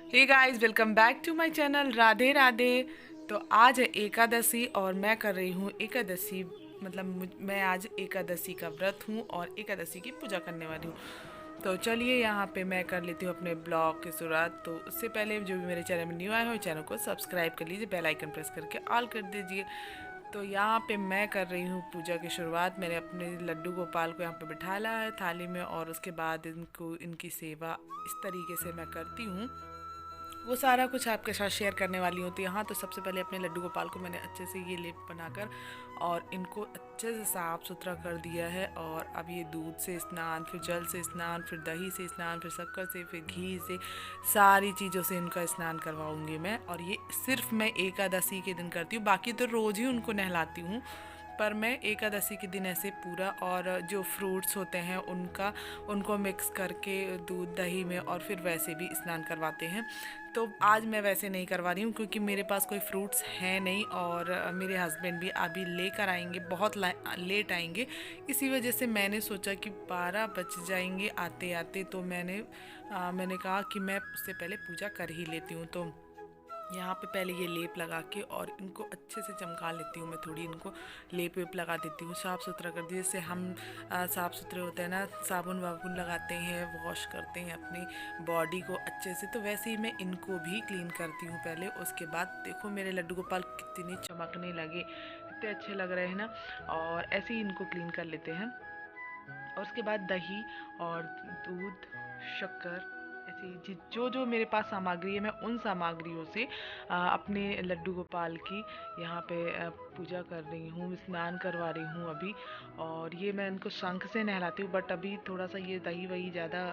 Hey guys, welcome back to my channel. Radhe Radhe. तो आज है एकादशी और मैं कर रही हूँ एकादशी, मतलब मैं आज एकादशी का व्रत हूँ और एकादशी की पूजा करने वाली हूँ। तो चलिए यहाँ पे मैं कर लेती हूँ अपने ब्लॉग की शुरुआत। तो उससे पहले जो भी मेरे चैनल में न्यू आए हो, चैनल को सब्सक्राइब कर लीजिए, बेल आइकन प्रेस करके ऑल कर दीजिए। तो यहाँ पे मैं कर रही हूँ पूजा की शुरुआत। मैंने अपने लड्डू गोपाल को यहाँ पे बिठाया है थाली में, और उसके बाद इनको इनकी सेवा इस तरीके से मैं करती हूँ। वो सारा कुछ आपके साथ शेयर करने वाली हूँ। तो यहाँ तो सबसे पहले अपने लड्डू गोपाल को मैंने अच्छे से ये लेप बनाकर और इनको अच्छे से साफ़ सुथरा कर दिया है। और अब ये दूध से स्नान, फिर जल से स्नान, फिर दही से स्नान, फिर शक्कर से, फिर घी से, सारी चीज़ों से इनका स्नान करवाऊँगी मैं। और ये सिर्फ मैं एकादशी के दिन करती हूँ, बाकी तो रोज़ ही उनको नहलाती हूँ, पर मैं एकादशी के दिन ऐसे पूरा। और जो फ्रूट्स होते हैं उनको मिक्स करके दूध दही में और फिर वैसे भी स्नान करवाते हैं। तो आज मैं वैसे नहीं करवा रही हूँ क्योंकि मेरे पास कोई फ्रूट्स हैं नहीं, और मेरे हस्बैंड भी अभी लेकर आएंगे, बहुत लेट आएंगे। इसी वजह से मैंने सोचा कि 12 बज जाएंगे आते आते, तो मैंने कहा कि मैं उससे पहले पूजा कर ही लेती हूँ। तो यहाँ पे पहले ये लेप लगा के और इनको अच्छे से चमका लेती हूँ मैं। थोड़ी इनको लेप वेप लगा देती हूँ, साफ़ सुथरा कर दी। जैसे हम साफ़ सुथरे होते हैं ना, साबुन वाबुन लगाते हैं, वॉश करते हैं अपनी बॉडी को अच्छे से, तो वैसे ही मैं इनको भी क्लीन करती हूँ पहले। उसके बाद देखो मेरे लड्डू गोपाल कितने चमकने लगे, कितने अच्छे लग रहे हैं ना। और ऐसे ही इनको क्लीन कर लेते हैं। और उसके बाद दही और दूध, शक्कर, ऐसे ही जो जो मेरे पास सामग्री है, मैं उन सामग्रियों से अपने लड्डू गोपाल की यहाँ पे पूजा कर रही हूँ, स्नान करवा रही हूँ अभी। और ये मैं इनको शंख से नहलाती हूँ, बट अभी थोड़ा सा ये दही वही ज़्यादा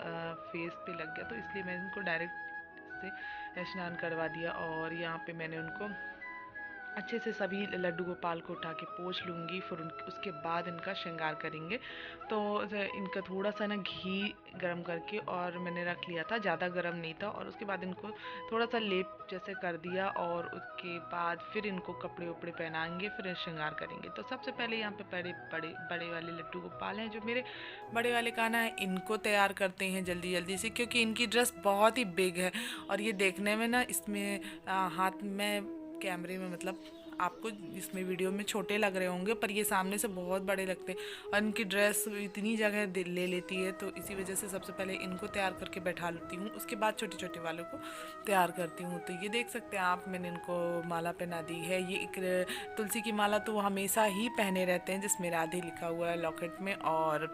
फेस पे लग गया, तो इसलिए मैं इनको डायरेक्ट से स्नान करवा दिया। और यहाँ पे मैंने उनको अच्छे से सभी लड्डू गोपाल को उठा के पोंछ लूँगी, फिर उसके बाद इनका श्रृंगार करेंगे। तो इनका थोड़ा सा ना घी गरम करके और मैंने रख लिया था, ज़्यादा गरम नहीं था। और उसके बाद इनको थोड़ा सा लेप जैसे कर दिया, और उसके बाद फिर इनको कपड़े उपड़े पहनाएंगे, फिर श्रृंगार करेंगे। तो सबसे पहले यहाँ पे बड़े बड़े बड़े वाले लड्डू गोपाल हैं, जो मेरे बड़े वाले कान्हा है, इनको तैयार करते हैं जल्दी जल्दी से, क्योंकि इनकी ड्रेस बहुत ही बिग है। और ये देखने में ना, इसमें हाथ में कैमरे में, मतलब आपको इसमें वीडियो में छोटे लग रहे होंगे, पर ये सामने से बहुत बड़े लगते हैं। और इनकी ड्रेस इतनी जगह ले लेती है, तो इसी वजह से सबसे पहले इनको तैयार करके बैठा लेती हूँ, उसके बाद छोटे छोटे वालों को तैयार करती हूँ। तो ये देख सकते हैं आप, मैंने इनको माला पहना दी है। ये एक तुलसी की माला तो वो हमेशा ही पहने रहते हैं, जिसमें राधे लिखा हुआ है लॉकेट में। और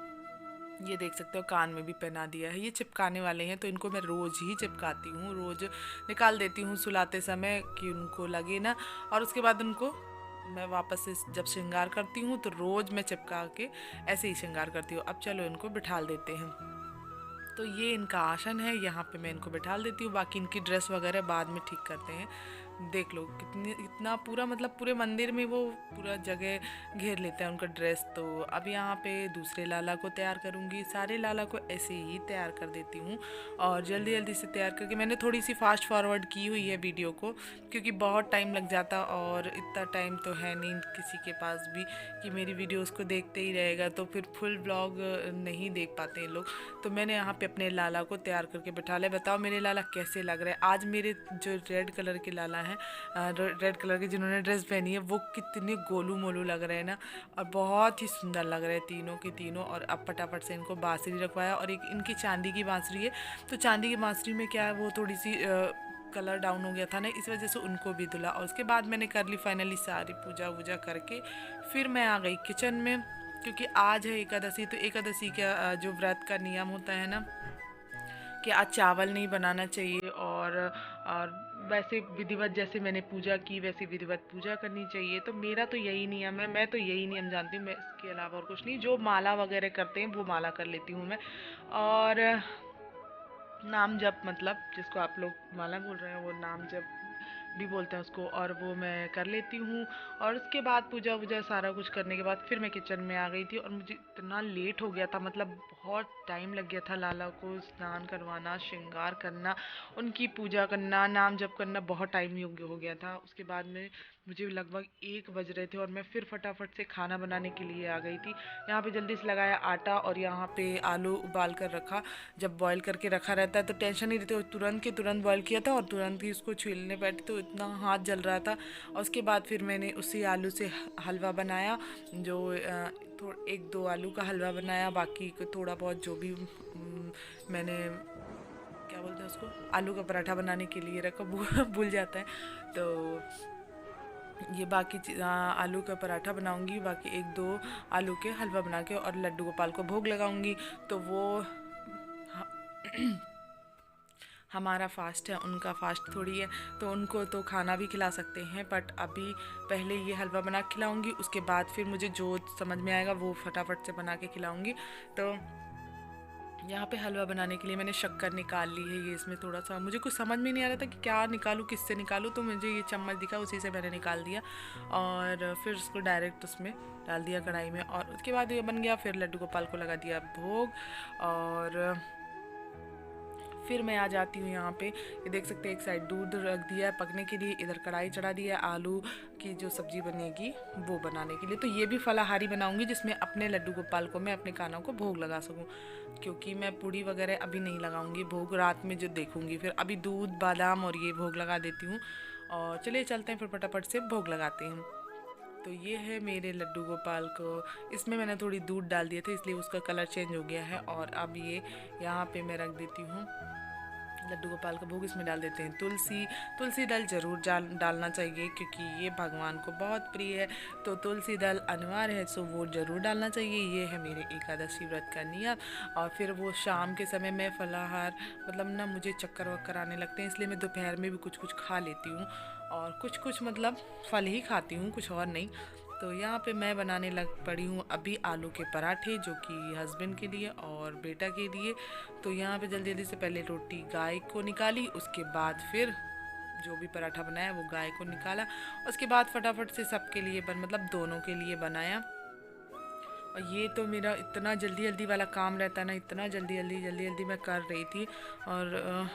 ये देख सकते हो कान में भी पहना दिया है। ये चिपकाने वाले हैं, तो इनको मैं रोज़ ही चिपकाती हूँ, रोज़ निकाल देती हूँ सुलाते समय कि उनको लगे ना। और उसके बाद उनको मैं वापस से जब श्रृंगार करती हूँ, तो रोज़ मैं चिपका के ऐसे ही श्रृंगार करती हूँ। अब चलो इनको बिठाल देते हैं। तो ये इनका आसन है, यहाँ पे मैं इनको बिठाल देती हूँ, बाकी इनकी ड्रेस वगैरह बाद में ठीक करते हैं। देख लो कितनी, इतना पूरा, मतलब पूरे मंदिर में वो पूरा जगह घेर लेता है उनका ड्रेस। तो अब यहाँ पे दूसरे लाला को तैयार करूँगी। सारे लाला को ऐसे ही तैयार कर देती हूँ, और जल्दी जल्दी से तैयार करके मैंने थोड़ी सी फास्ट फॉरवर्ड की हुई है वीडियो को, क्योंकि बहुत टाइम लग जाता, और इतना टाइम तो है नहीं किसी के पास भी कि मेरी वीडियोस को देखते ही रहेगा, तो फिर फुल ब्लॉग नहीं देख पाते हैं लोग। तो मैंने यहाँ पे अपने लाला को तैयार करके बैठा लिया। बताओ मेरे लाला कैसे लग रहे हैं। आज मेरे जो रेड कलर के लाला हैं, रेड कलर के जिन्होंने ड्रेस पहनी है, वो कितने गोलू मोलू लग रहे हैं ना, और बहुत ही सुंदर लग रहे हैं तीनों के तीनों। और अब फटाफट से इनको बांसुरी रखवाया, और एक इनकी चांदी की बांसुरी है। तो चांदी की बांसुरी में क्या है, वो थोड़ी सी कलर डाउन हो गया था ना, इस वजह से उनको भी धुला। और उसके बाद मैंने कर ली फाइनली सारी पूजा वूजा करके, फिर मैं आ गई किचन में, क्योंकि आज है एकादशी। तो एकादशी का जो व्रत का नियम होता है ना, कि आज चावल नहीं बनाना चाहिए, और वैसे विधिवत जैसे मैंने पूजा की वैसे विधिवत पूजा करनी चाहिए। तो मेरा तो यही नियम है, मैं तो यही नियम जानती हूँ, मैं इसके अलावा और कुछ नहीं। जो माला वगैरह करते हैं वो माला कर लेती हूँ मैं। और नाम जप, मतलब जिसको आप लोग माला बोल रहे हैं, वो नाम जप भी बोलते हैं उसको, और वो मैं कर लेती हूँ। और उसके बाद पूजा वूजा सारा कुछ करने के बाद फिर मैं किचन में आ गई थी, और मुझे इतना लेट हो गया था, मतलब बहुत टाइम लग गया था लाला को स्नान करवाना, श्रृंगार करना, उनकी पूजा करना, नाम जप करना, बहुत टाइम हो गया था। उसके बाद में मुझे लगभग 1 बज रहे थे और मैं फिर फटाफट से खाना बनाने के लिए आ गई थी। यहाँ पे जल्दी से लगाया आटा और यहाँ पे आलू उबाल कर रखा। जब बॉईल करके रखा रहता है तो टेंशन नहीं रहती, और तुरंत के तुरंत बॉईल किया था और तुरंत ही उसको छीलने बैठी तो इतना हाथ जल रहा था। और उसके बाद फिर मैंने उसी आलू से हलवा बनाया, जो 1-2 आलू का हलवा बनाया। बाकी को थोड़ा बहुत जो भी मैंने क्या बोलते हैं उसको, आलू का पराठा बनाने के लिए रखा, भूल जाता है। तो ये बाकी आलू का पराठा बनाऊंगी, बाकी 1-2 आलू के हलवा बना के और लड्डू गोपाल को भोग लगाऊंगी। तो वो हमारा फास्ट है, उनका फास्ट थोड़ी है, तो उनको तो खाना भी खिला सकते हैं। बट अभी पहले ये हलवा बना के खिलाऊंगी, उसके बाद फिर मुझे जो समझ में आएगा वो फटाफट से बना के खिलाऊंगी। तो यहाँ पे हलवा बनाने के लिए मैंने शक्कर निकाल ली है। ये इसमें थोड़ा सा मुझे कुछ समझ में नहीं आ रहा था कि क्या निकालूँ, किससे निकालूँ, तो मुझे ये चम्मच दिखा, उसी से मैंने निकाल दिया और फिर उसको डायरेक्ट उसमें डाल दिया कढ़ाई में। और उसके बाद ये बन गया। फिर लड्डू गोपाल को लगा दिया भोग। और फिर मैं आ जाती हूँ यहाँ पे, ये देख सकते हैं एक साइड दूध रख दिया है पकने के लिए, इधर कढ़ाई चढ़ा दिया है आलू की जो सब्ज़ी बनेगी वो बनाने के लिए। तो ये भी फलाहारी बनाऊँगी जिसमें अपने लड्डू गोपाल को मैं अपने कानों को भोग लगा सकूँ, क्योंकि मैं पूड़ी वगैरह अभी नहीं लगाऊंगी भोग, रात में जो देखूंगी। फिर अभी दूध बादाम और ये भोग लगा देती हूँ। और चलिए चलते हैं फिर फटाफट से भोग लगाते हैं। तो ये है मेरे लड्डू गोपाल को, इसमें मैंने थोड़ी दूध डाल दिए थे इसलिए उसका कलर चेंज हो गया है। और अब ये यहाँ पे मैं रख देती हूँ लड्डू गोपाल का भोग। इसमें डाल देते हैं तुलसी दल ज़रूर डालना चाहिए, क्योंकि ये भगवान को बहुत प्रिय है। तो तुलसी दल अनिवार्य है, सो वो ज़रूर डालना चाहिए। ये है मेरे एकादशी व्रत का नियम। और फिर वो शाम के समय में फलाहार, मतलब ना मुझे चक्कर वक्कर आने लगते हैं, इसलिए मैं दोपहर में भी कुछ कुछ खा लेती हूँ और कुछ मतलब फल ही खाती हूँ, कुछ और नहीं। तो यहाँ पे मैं बनाने लग पड़ी हूँ अभी आलू के पराठे, जो कि हस्बैंड के लिए और बेटा के लिए। तो यहाँ पे जल्दी जल्दी से पहले रोटी गाय को निकाली, उसके बाद फिर जो भी पराठा बनाया वो गाय को निकाला, उसके बाद फटाफट से सबके लिए मतलब दोनों के लिए बनाया। और ये तो मेरा इतना जल्दी जल्दी वाला काम रहता है ना, इतना जल्दी जल्दी मैं कर रही थी। और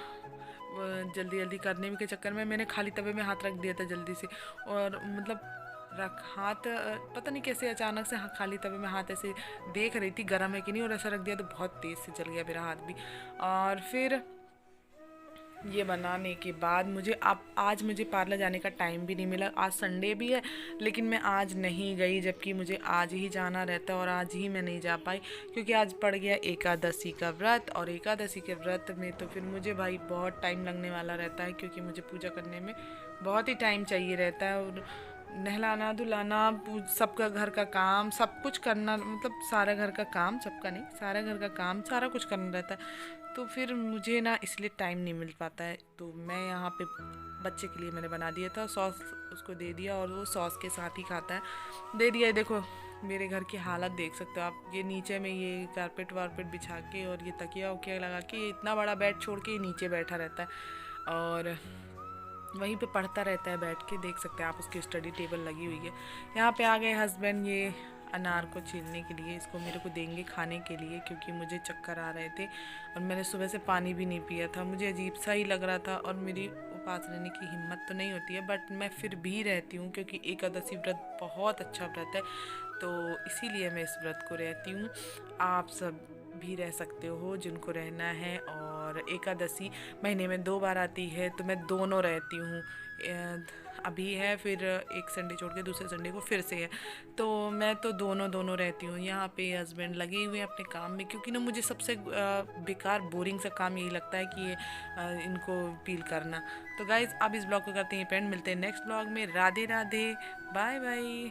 जल्दी जल्दी करने के चक्कर में मैंने खाली तवे में हाथ रख दिया था जल्दी से। और मतलब हाथ पता नहीं कैसे अचानक से खाली तवे में हाथ ऐसे देख रही थी गर्म है कि नहीं, और ऐसा रख दिया तो बहुत तेज़ से जल गया मेरा हाथ भी। और फिर ये बनाने के बाद आज मुझे पार्लर जाने का टाइम भी नहीं मिला। आज संडे भी है लेकिन मैं आज नहीं गई, जबकि मुझे आज ही जाना रहता है और आज ही मैं नहीं जा पाई क्योंकि आज पड़ गया एकादशी का व्रत। और एकादशी के व्रत में तो फिर मुझे भाई बहुत टाइम लगने वाला रहता है, क्योंकि मुझे पूजा करने में बहुत ही टाइम चाहिए रहता है। और नहलाना धुलाना, सबका घर का काम सब कुछ करना, मतलब सारा घर का काम, सबका नहीं, सारा घर का काम सारा कुछ करना रहता है। तो फिर मुझे ना इसलिए टाइम नहीं मिल पाता है। तो मैं यहाँ पे बच्चे के लिए मैंने बना दिया था, सॉस उसको दे दिया और वो सॉस के साथ ही खाता है। दे दिया है। देखो मेरे घर की हालत देख सकते हो आप, ये नीचे में ये कारपेट वारपेट बिछा के और ये तकिया उकिया लगा के, ये इतना बड़ा बेड छोड़ के नीचे बैठा रहता है और वहीं पे पढ़ता रहता है बैठ के, देख सकते हैं आप, उसकी स्टडी टेबल लगी हुई है। यहाँ पे आ गए हस्बैंड ये अनार को छीलने के लिए, इसको मेरे को देंगे खाने के लिए, क्योंकि मुझे चक्कर आ रहे थे और मैंने सुबह से पानी भी नहीं पिया था। मुझे अजीब सा ही लग रहा था और मेरी उपास रहने की हिम्मत तो नहीं होती है, बट मैं फिर भी रहती हूँ क्योंकि एकादशी व्रत बहुत अच्छा व्रत है, तो इसीलिए मैं इस व्रत को रहती हूँ। आप सब भी रह सकते हो जिनको रहना है। और एकादशी महीने में 2 बार आती है, तो मैं दोनों रहती हूँ। अभी है, फिर एक संडे छोड़ के दूसरे संडे को फिर से है, तो मैं तो दोनों रहती हूँ। यहाँ पे हस्बैंड लगे हुए हैं अपने काम में, क्योंकि ना मुझे सबसे बेकार बोरिंग सा काम यही लगता है कि ये इनको पील करना। तो गाइज़ अब इस ब्लॉग को करते हैं पेंड, मिलते हैं नेक्स्ट ब्लॉग में। Radhe Radhe, bye bye.